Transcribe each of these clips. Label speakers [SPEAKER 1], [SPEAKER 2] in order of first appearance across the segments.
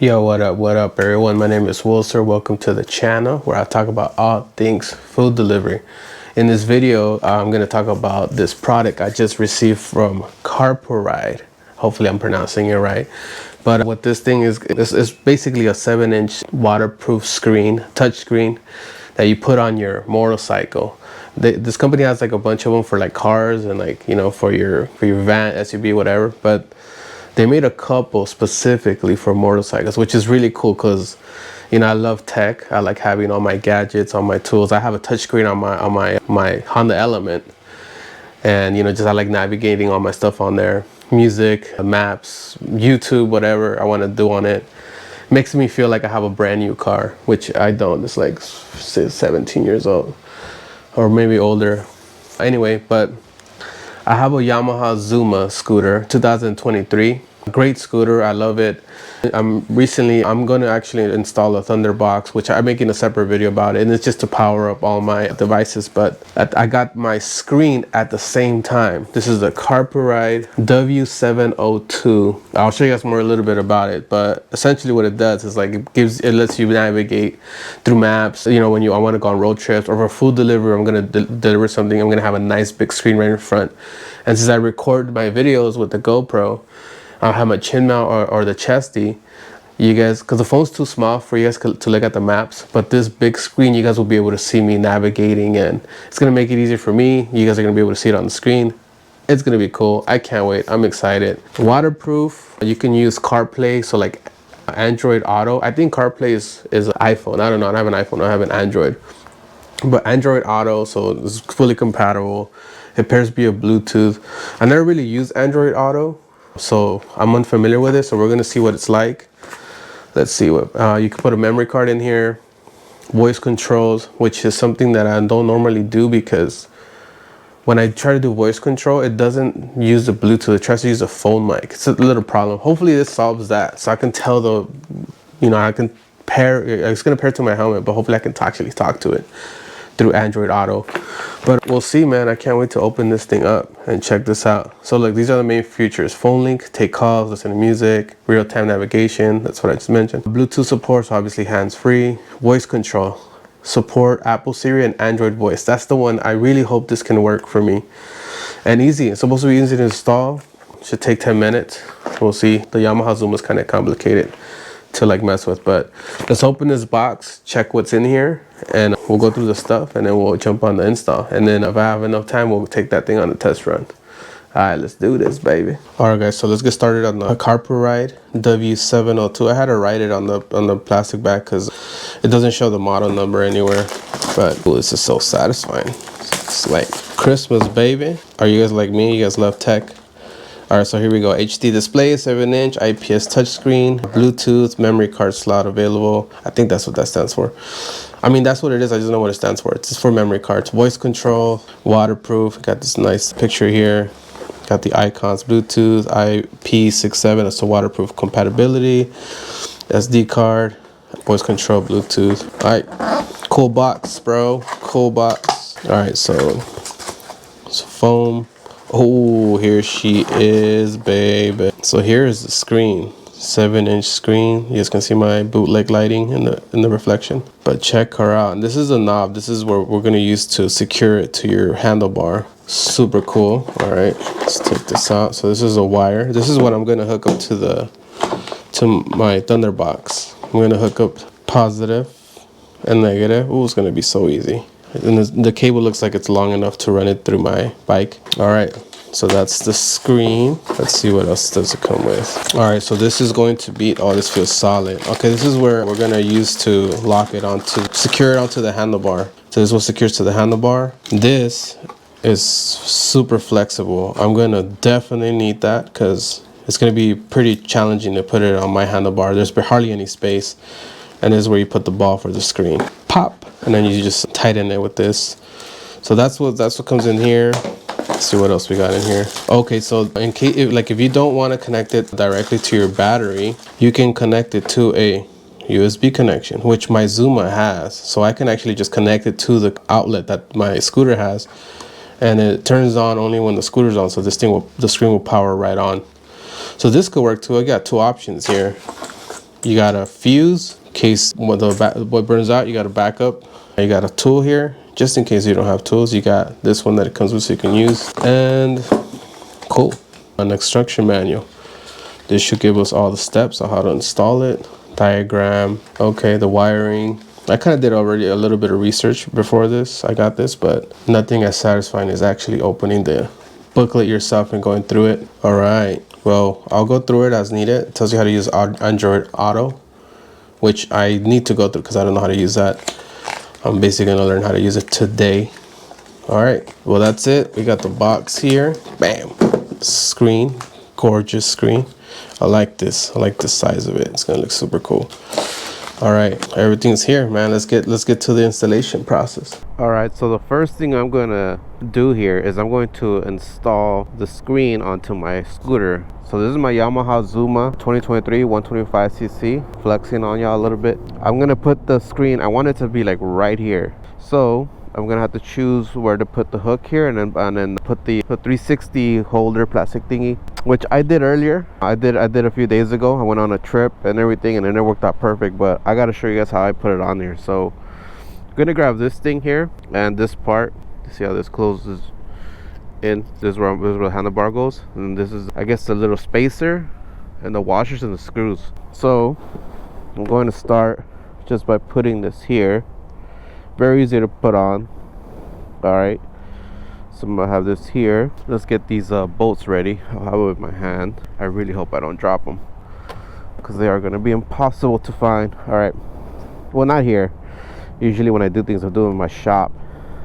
[SPEAKER 1] Yo, what up everyone? My name is Wilson. Welcome to the channel where I talk about all things food delivery. In this video, I'm going to talk about this product I just received from Carpuride. Hopefully I'm pronouncing it right. But what this thing is basically a 7-inch waterproof screen, touch screen that you put on your motorcycle. This company has like a bunch of them for like cars and like, you know, for your van, SUV, whatever. But they made a couple specifically for motorcycles, which is really cool because, you know, I love tech. I like having all my gadgets, all my tools. I have a touchscreen on my Honda Element, and you know, just I like navigating all my stuff on there, music, maps, YouTube, whatever I want to do on it. Makes me feel like I have a brand new car, which I don't. It's like 17 years old or maybe older. Anyway, but I have a Yamaha Zuma scooter, 2023. Great scooter, I love it. I'm going to actually install a Thunderbox, which I'm making a separate video about it, and it's just to power up all my devices. But I got my screen at the same time. This is the Carpuride W702. I'll show you guys more a little bit about it, but essentially what it does is like it lets you navigate through maps. You know, when I want to go on road trips or for food delivery, I'm going to deliver something, I'm going to have a nice big screen right in front. And since I record my videos with the GoPro, I'll have my chin mount or the chesty, you guys, because the phone's too small for you guys to look at the maps, but this big screen, you guys will be able to see me navigating, and it's going to make it easier for me. You guys are going to be able to see it on the screen. It's going to be cool. I can't wait. I'm excited. Waterproof. You can use CarPlay, so like Android Auto. I think CarPlay is iPhone. I don't know. I don't have an iPhone. I have an Android. But Android Auto, so it's fully compatible. It pairs via Bluetooth. I never really used Android Auto, so I'm unfamiliar with it. So we're gonna see what it's like. Let's see what you can put a memory card in here, voice controls, which is something that I don't normally do because when I try to do voice control, it doesn't use the Bluetooth. It tries to use a phone mic. It's a little problem. Hopefully this solves that, so I can tell I can pair. It's gonna pair to my helmet, but hopefully I can actually talk to it through Android Auto. But we'll see, man. I can't wait to open this thing up and check this out. So look, these are the main features: phone link, take calls, listen to music, real-time navigation, that's what I just mentioned, Bluetooth support, so obviously hands-free, voice control, support Apple Siri and Android Voice. That's the one. I really hope this can work for me. And easy. It's supposed to be easy to install. Should take 10 minutes. We'll see. The Yamaha Zuma is kind of complicated to like mess with, but let's open this box, check what's in here, and we'll go through the stuff, and then we'll jump on the install. And then if I have enough time, we'll take that thing on a test run. All right, let's do this, baby. All right, guys, so let's get started on the Carpuride W702. I had to write it on the plastic bag because it doesn't show the model number anywhere. But ooh, this is so satisfying. It's like Christmas, baby. Are you guys like me? You guys love tech? All right, so here we go. HD display, 7-inch, IPS touchscreen, Bluetooth, memory card slot available. I think that's what that stands for. I mean, that's what it is. I just know what it stands for. It's just for memory cards. Voice control, waterproof. Got this nice picture here. Got the icons, Bluetooth, IP67. That's the waterproof compatibility. SD card, voice control, Bluetooth. All right, cool box, bro. Cool box. All right, so it's foam. Oh, here she is, baby. So here is the screen, 7-inch screen. You guys can see my bootleg lighting in the reflection. But check her out. And this is a knob. This is what we're gonna use to secure it to your handlebar. Super cool. All right, let's take this out. So this is a wire. This is what I'm gonna hook up to my Thunderbox. I'm gonna hook up positive and negative. Oh, it's gonna be so easy. And the cable looks like it's long enough to run it through my bike. All right, so that's the screen. Let's see what else does it come with. All right, so this is going to be, oh, this feels solid. Okay, this is where we're gonna use to lock it onto, secure it onto the handlebar. So this is what secures to the handlebar. This is super flexible. I'm gonna definitely need that because it's gonna be pretty challenging to put it on my handlebar. There's hardly any space. And this is where you put the ball for the screen. Pop, and then you just tighten it with this. So that's what comes in here. Let's see what else we got in here. Okay, so in case if you don't want to connect it directly to your battery, you can connect it to a USB connection, which my Zuma has. So I can actually just connect it to the outlet that my scooter has, and it turns on only when the scooter's on. So the screen will power right on. So this could work too. I got two options here. You got a fuse in case what burns out, you got a backup. You got a tool here just in case you don't have tools. You got this one that it comes with so you can use. And cool, an instruction manual. This should give us all the steps on how to install it. Diagram, okay, the wiring. I kind of did already a little bit of research before this. I got this, but nothing as satisfying as actually opening the booklet yourself and going through it. All right, well, I'll go through it as needed. It tells you how to use Android Auto, which I need to go through because I don't know how to use that. I'm basically gonna learn how to use it today. All right, well, that's it. We got the box here. Bam, screen, gorgeous screen. I like this. I like the size of it. It's gonna look super cool. All right, everything's here, man. Let's get to the installation process. All right, so the first thing I'm gonna do here is I'm going to install the screen onto my scooter. So this is my Yamaha Zuma 2023 125cc, flexing on y'all a little bit. I'm gonna put the screen, I want it to be like right here. So I'm gonna have to choose where to put the hook here, and then put the 360 holder plastic thingy, which I did earlier. I did a few days ago. I went on a trip and everything, and then it worked out perfect. But I gotta show you guys how I put it on there. So I'm gonna grab this thing here and this part. See how this closes in. This is where the handlebar goes, and this is, I guess, the little spacer and the washers and the screws. So I'm going to start just by putting this here. Very easy to put on. All right, so I'm gonna have this here. Let's get these bolts ready. I'll have it with my hand. I really hope I don't drop them because they are gonna be impossible to find. All right, well, not here. Usually when I do things, I do them in my shop,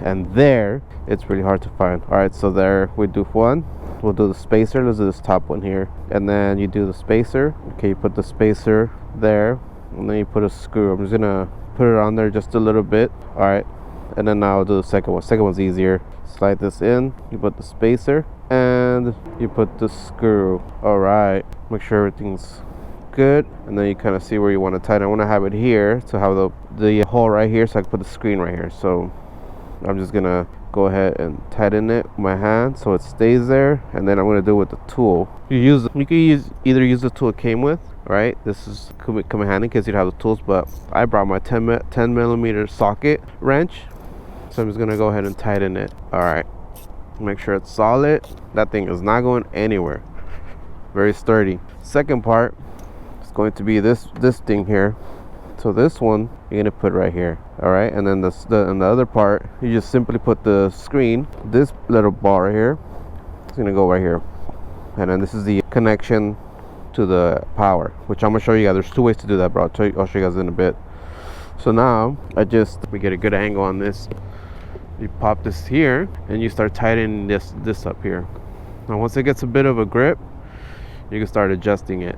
[SPEAKER 1] and there it's really hard to find. All right, so there we do one. We'll do the spacer. Let's do this top one here, and then you do the spacer. Okay, you put the spacer there, and then you put a screw. I'm just gonna put it on there just a little bit. All right, and then now I'll do the second one. Second one's easier. Slide this in, you put the spacer, and you put the screw. All right, make sure everything's good, and then you kind of see where you want to tighten. I want to have it here to have the hole right here, so I can put the screen right here. So I'm just gonna go ahead and tighten it with my hand so it stays there, and then I'm gonna do it with the tool. You can either use the tool it came with. Right, this is come in handy in case you don't have the tools, but I brought my 10 millimeter socket wrench, so I'm just gonna go ahead and tighten it. All right, make sure it's solid. That thing is not going anywhere. Very sturdy. Second part is going to be this thing here. So this one you're gonna put right here. All right, and then the other part, you just simply put the screen. This little bar right here, it's gonna go right here, and then this is the connection to the power, which I'm gonna show you guys. There's two ways to do that, bro. I'll show you guys in a bit. So now we get a good angle on this. You pop this here and you start tightening this up here. Now once it gets a bit of a grip, you can start adjusting it.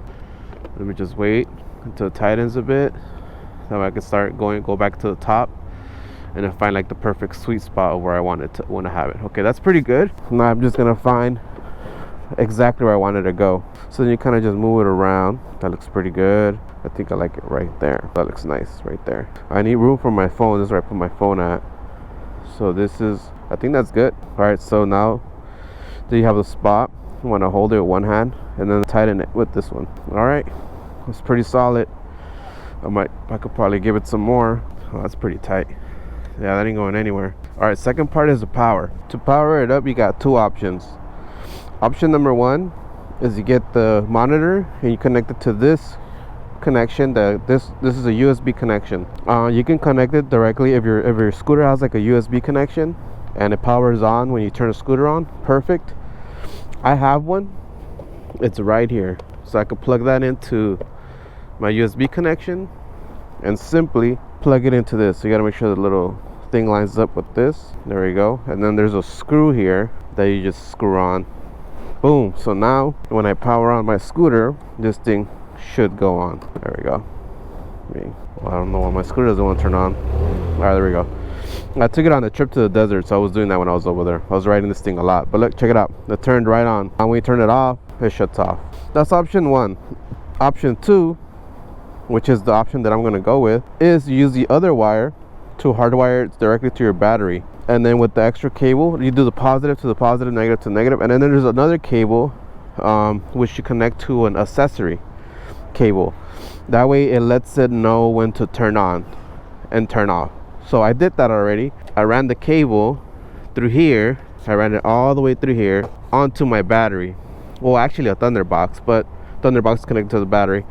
[SPEAKER 1] Let me just wait until it tightens a bit, so I can start go back to the top and then find like the perfect sweet spot of where I want to have it. Okay, that's pretty good. Now I'm just gonna find exactly where I wanted to go. So then you kind of just move it around. That looks pretty good. I think I like it right there. That looks nice right there. I need room for my phone. This is where I put my phone at. So this is, I think that's good. All right, so now do you have the spot? You want to hold it with one hand and then tighten it with this one. All right, it's pretty solid. I could probably give it some more. Oh, that's pretty tight. Yeah, that ain't going anywhere. All right, second part is the power. To power it up, you got two options. Option number one is you get the monitor and you connect it to this connection. This is a USB connection. You can connect it directly if your scooter has like a USB connection and it powers on when you turn the scooter on. Perfect. I have one. It's right here, so I could plug that into my USB connection and simply plug it into this. So you got to make sure the little thing lines up with this. There we go. And then there's a screw here that you just screw on. Boom. So now when I power on my scooter, this thing should go on. There we go. Well, I don't know why my scooter doesn't want to turn on. All right, there we go. I took it on a trip to the desert, so I was doing that when I was over there. I was riding this thing a lot. But look, check it out. It turned right on. And when you turn it off, it shuts off. That's option one. Option two, which is the option that I'm going to go with, is use the other wire to hardwire it directly to your battery. And then with the extra cable, you do the positive to the positive, negative to negative, and then there's another cable which you connect to an accessory cable. That way it lets it know when to turn on and turn off. So I did that already. I ran the cable through here. I ran it all the way through here onto my battery. Well, actually a Thunderbox, but Thunderbox is connected to the battery.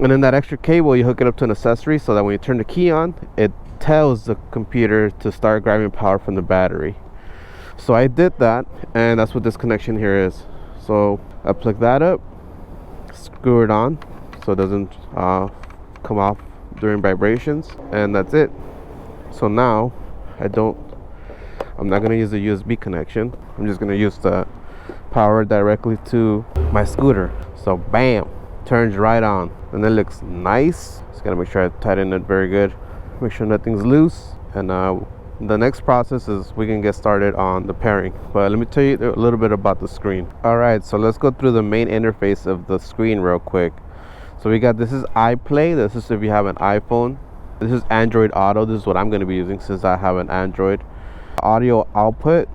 [SPEAKER 1] And then that extra cable, you hook it up to an accessory so that when you turn the key on, it tells the computer to start grabbing power from the battery. So I did that, and that's what this connection here is. So I plug that up, screw it on so it doesn't come off during vibrations, and that's it. So now I'm not gonna use the USB connection. I'm just gonna use the power directly to my scooter. So bam, turns right on, and it looks nice. Just gotta make sure I tighten it very good, make sure nothing's loose, and the next process is we can get started on the pairing. But let me tell you a little bit about the screen. All right, so let's go through the main interface of the screen real quick. So we got, this is iPlay. This is if you have an iPhone. This is Android Auto. This is what I'm going to be using since I have an Android. Audio output.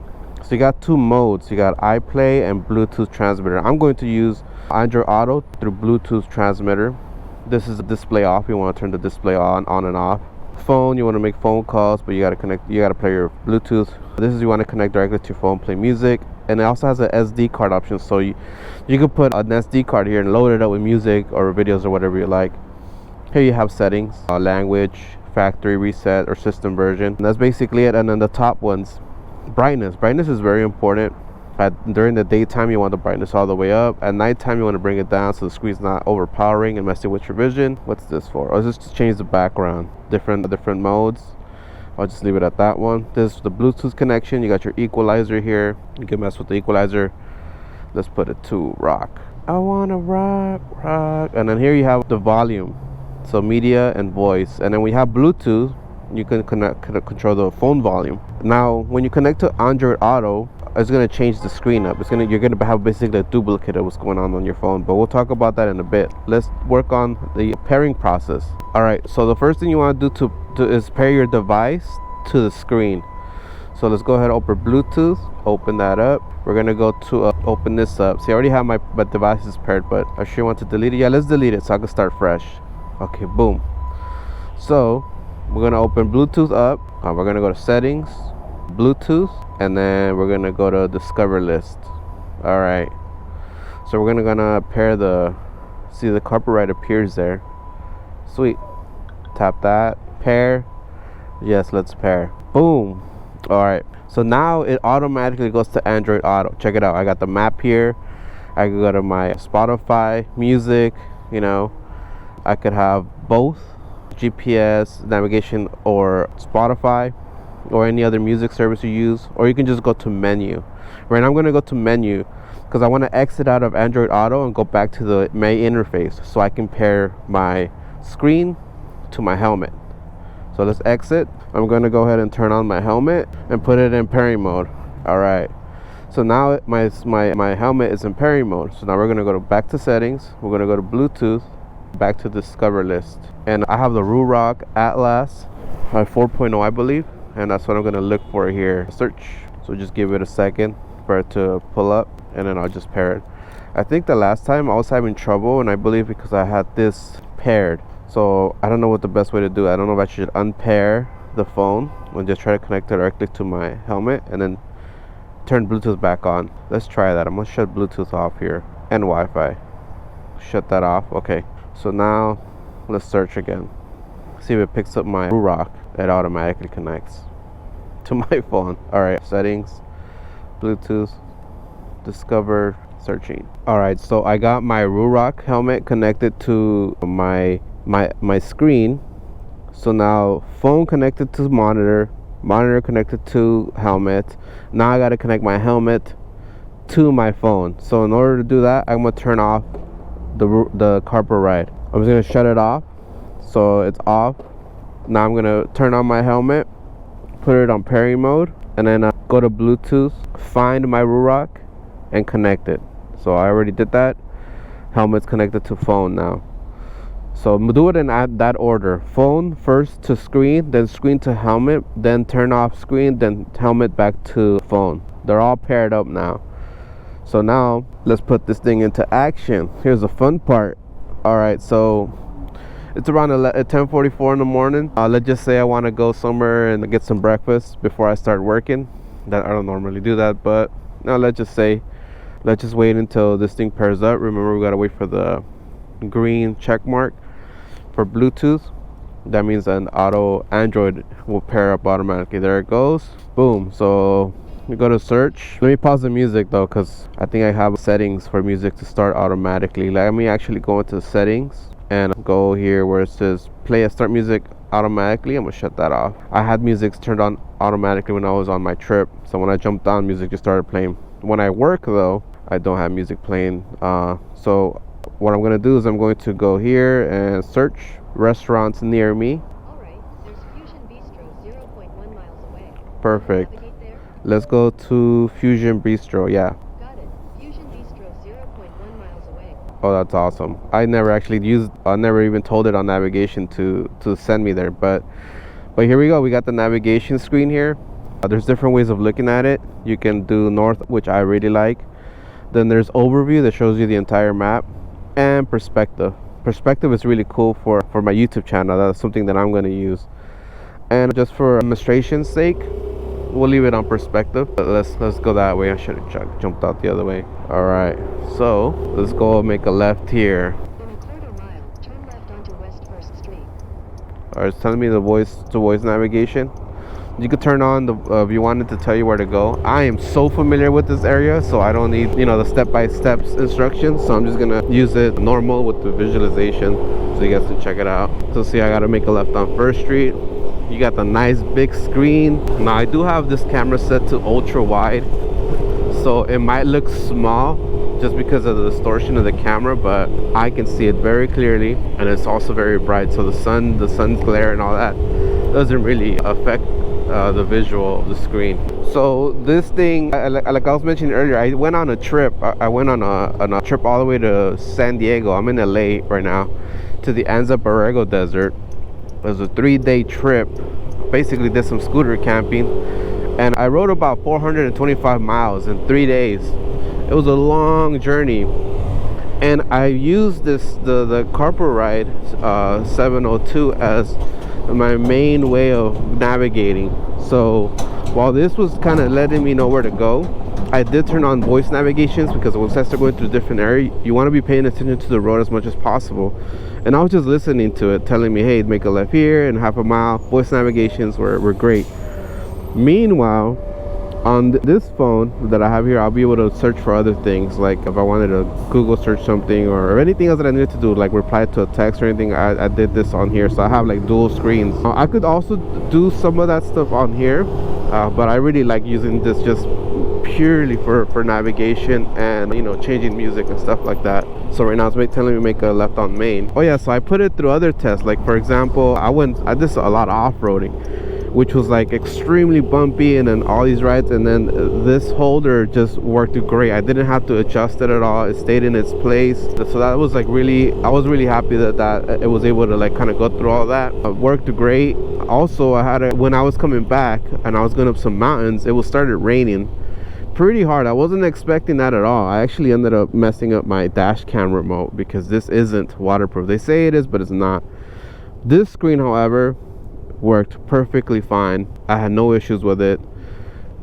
[SPEAKER 1] So you got two modes. You got iPlay and Bluetooth transmitter. I'm going to use Android Auto through Bluetooth transmitter. This is the display off. You want to turn the display on and off. Phone, you want to make phone calls, but you got to play your Bluetooth. This is you want to connect directly to your phone, play music. And it also has an SD card option, so you could put an SD card here and load it up with music or videos or whatever you like. Here you have settings, language, factory reset, or system version. And that's basically it. And then the top ones, brightness. Brightness is very important. During the daytime, you want the brightness all the way up. At nighttime, you want to bring it down so the screen's not overpowering and messing with your vision. What's this for? Oh, this is to change the background. Different modes. I'll just leave it at that one. This is the Bluetooth connection. You got your equalizer here. You can mess with the equalizer. Let's put it to rock. I wanna rock. And then here you have the volume. So media and voice. And then we have Bluetooth. You can control the phone volume. Now, when you connect to Android Auto, it's gonna change the screen up. You're gonna have basically a duplicate of what's going on your phone. But we'll talk about that in a bit. Let's work on the pairing process. All right. So the first thing you want to do is pair your device to the screen. So let's go ahead and open Bluetooth. Open that up. We're gonna go to open this up. See, I already have my devices paired, but I sure want to delete it. Yeah, let's delete it so I can start fresh. Okay, boom. So we're gonna open Bluetooth up. We're gonna go to settings, Bluetooth, and then we're gonna go to discover list. All right. So we're gonna pair see the Carpuride appears there. Sweet. Tap that. Pair. Yes, let's pair. Boom. All right. So now it automatically goes to Android Auto. Check it out. I got the map here. I can go to my Spotify, music. I could have both GPS, navigation, or Spotify, or any other music service you use. Or you can just go to menu. Right now I'm going to go to menu because I want to exit out of Android Auto and go back to the main interface so I can pair my screen to my helmet. So let's exit. I'm going to go ahead and turn on my helmet and put it in pairing mode. All right. So now my helmet is in pairing mode. So now we're going to go back to settings. We're going to go to Bluetooth, back to discover list. And I have the Ruroc Atlas 4.0, I believe. And that's what I'm going to look for here. Search. So just give it a second for it to pull up, and then I'll just pair it. I think the last time I was having trouble, and I believe because I had this paired. So I don't know what the best way to do it. I don't know if I should unpair the phone and just try to connect it directly to my helmet and then turn Bluetooth back on. Let's try that. I'm gonna shut Bluetooth off here and Wi-Fi. Shut that off. Okay. So now let's search again. See if it picks up my Ruroc. It automatically connects to my phone. All right. Settings, Bluetooth, discover, searching. All right. So I got my Ruroc helmet connected to my screen. So now phone connected to monitor connected to helmet. Now I got to connect my helmet to my phone. So in order to do that, I'm gonna turn off the Carpuride. I'm just gonna shut it off so it's off. Now I'm gonna turn on my helmet, put it on pairing mode, and then go to Bluetooth, find my Ruroc, and connect it. So I already did that. Helmet's connected to phone now. So do it in that order. Phone first to screen, then screen to helmet, then turn off screen, then helmet back to phone. They're all paired up now. So now let's put this thing into action. Here's the fun part. All right, so It's around 10:44 in the morning. Let's just say I want to go somewhere and get some breakfast before I start working. That I don't normally do that, but now let's just wait until this thing pairs up. Remember, we gotta wait for the green check mark for Bluetooth. That means an auto Android will pair up automatically. There it goes. Boom. So we go to search. Let me pause the music though, because I think I have settings for music to start automatically. Let me actually go into settings and go here where it says play a start music automatically. I'm gonna shut that off. I had music turned on automatically when I was on my trip, so when I jumped on, music just started playing. When I work though, I don't have music playing. So what I'm gonna do is I'm going to go here and search restaurants near me.
[SPEAKER 2] Alright, there's Fusion Bistro 0.1 miles away.
[SPEAKER 1] Perfect.
[SPEAKER 2] Navigate there?
[SPEAKER 1] Let's go to Fusion Bistro. Yeah.
[SPEAKER 2] Got it. Fusion Bistro 0.1 miles away.
[SPEAKER 1] Oh, that's awesome. I never even told it on navigation to send me there, but here we go. We got the navigation screen here. There's different ways of looking at it. You can do north, which I really like. Then there's overview that shows you the entire map, and perspective. Perspective is really cool for my YouTube channel. That's something that I'm going to use. And just for demonstration's sake, we'll leave it on perspective. But let's go that way. I should have jumped out the other way. All right, so let's go make a left here.
[SPEAKER 2] In a quarter mile, turn left onto West 1st Street.
[SPEAKER 1] All right, it's telling me the voice to voice navigation. You could turn on the if you wanted to tell you where to go. I am so familiar with this area, so I don't need the step-by-step instructions. So I'm just gonna use it normal with the visualization, so you guys can check it out. So see, I gotta make a left on 1st Street. You got the nice big screen. Now I do have this camera set to ultra wide, so it might look small just because of the distortion of the camera, but I can see it very clearly, and it's also very bright. So the sun's glare and all that doesn't really affect the visual of the screen. So this thing, like I was mentioning earlier, I went on a trip. I went on a trip all the way to San Diego. I'm in LA right now, to the Anza Borrego Desert. It was a 3-day trip. Basically did some scooter camping, and I rode about 425 miles in 3 days. It was a long journey, and I used the Carpuride W702 as my main way of navigating. So while this was kind of letting me know where to go, I did turn on voice navigations, because once I start going through different areas, you want to be paying attention to the road as much as possible. And I was just listening to it, telling me, hey, make a left here and half a mile. Voice navigations were great. Meanwhile, on this phone that I have here, I'll be able to search for other things, like if I wanted to Google search something or anything else that I needed to do, like reply to a text or anything. I did this on here, so I have like dual screens. I could also do some of that stuff on here, but I really like using this just purely for navigation and changing music and stuff like that. So right now it's telling me to make a left on Main. Oh yeah, so I put it through other tests. Like for example, I did a lot of off-roading, which was like extremely bumpy, and then all these rides, and then this holder just worked great. I didn't have to adjust it at all. It stayed in its place. So that was like I was really happy that it was able to like kind of go through all that. It worked great. Also, when I was coming back and I was going up some mountains, it started raining pretty hard. I wasn't expecting that at all. I actually ended up messing up my dash cam remote, because this isn't waterproof. They say it is, but it's not. This screen, however, worked perfectly fine. I had no issues with it,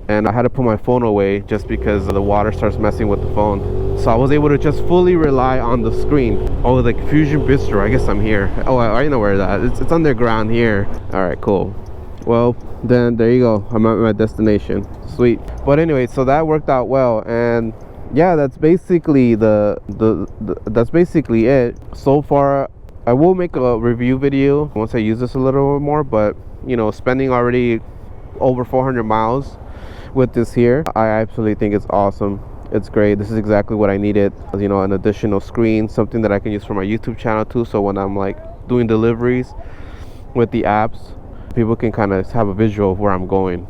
[SPEAKER 1] and I had to put my phone away just because the water starts messing with the phone. So I was able to just fully rely on the screen. Oh, like Fusion Bistro, I guess I'm here. Oh, I know where that is. It's underground here. All right, cool. Well, then there you go. I'm at my destination. Sweet. But anyway, so that worked out well, and yeah, that's basically that's basically it so far. I will make a review video once I use this a little more, but spending already over 400 miles with this here, I absolutely think it's awesome. It's great. This is exactly what I needed. An additional screen, something that I can use for my YouTube channel too. So when I'm like doing deliveries with the apps, people can kind of have a visual of where I'm going.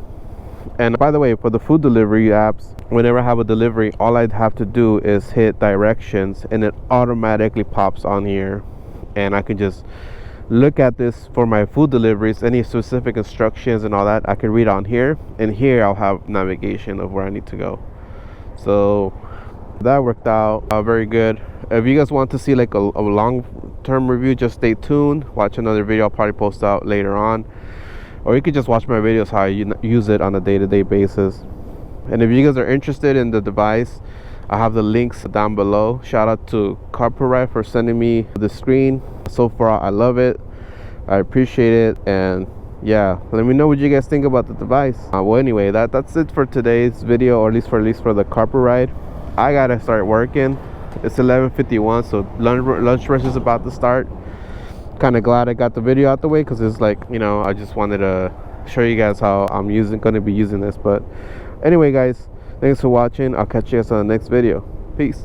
[SPEAKER 1] And by the way, for the food delivery apps, whenever I have a delivery, all I'd have to do is hit directions, and it automatically pops on here. And I can just look at this for my food deliveries, any specific instructions and all that I can read on here, and here I'll have navigation of where I need to go. So that worked out very good. If you guys want to see like a long long-term review, just stay tuned. Watch another video I'll probably post out later on, or you could just watch my videos how I use it on a day-to-day basis. And if you guys are interested in the device, I have the links down below. Shout out to Carpuride for sending me the screen. So far I love it, I appreciate it, and yeah, let me know what you guys think about the device. Well, anyway, that's it for today's video, or at least for the Carpuride. I gotta start working. It's 11:51, so lunch rush is about to start. Kind of glad I got the video out the way, because it's like, you know, I just wanted to show you guys how I'm gonna be using this. But anyway, guys, thanks for watching. I'll catch you guys on the next video. Peace.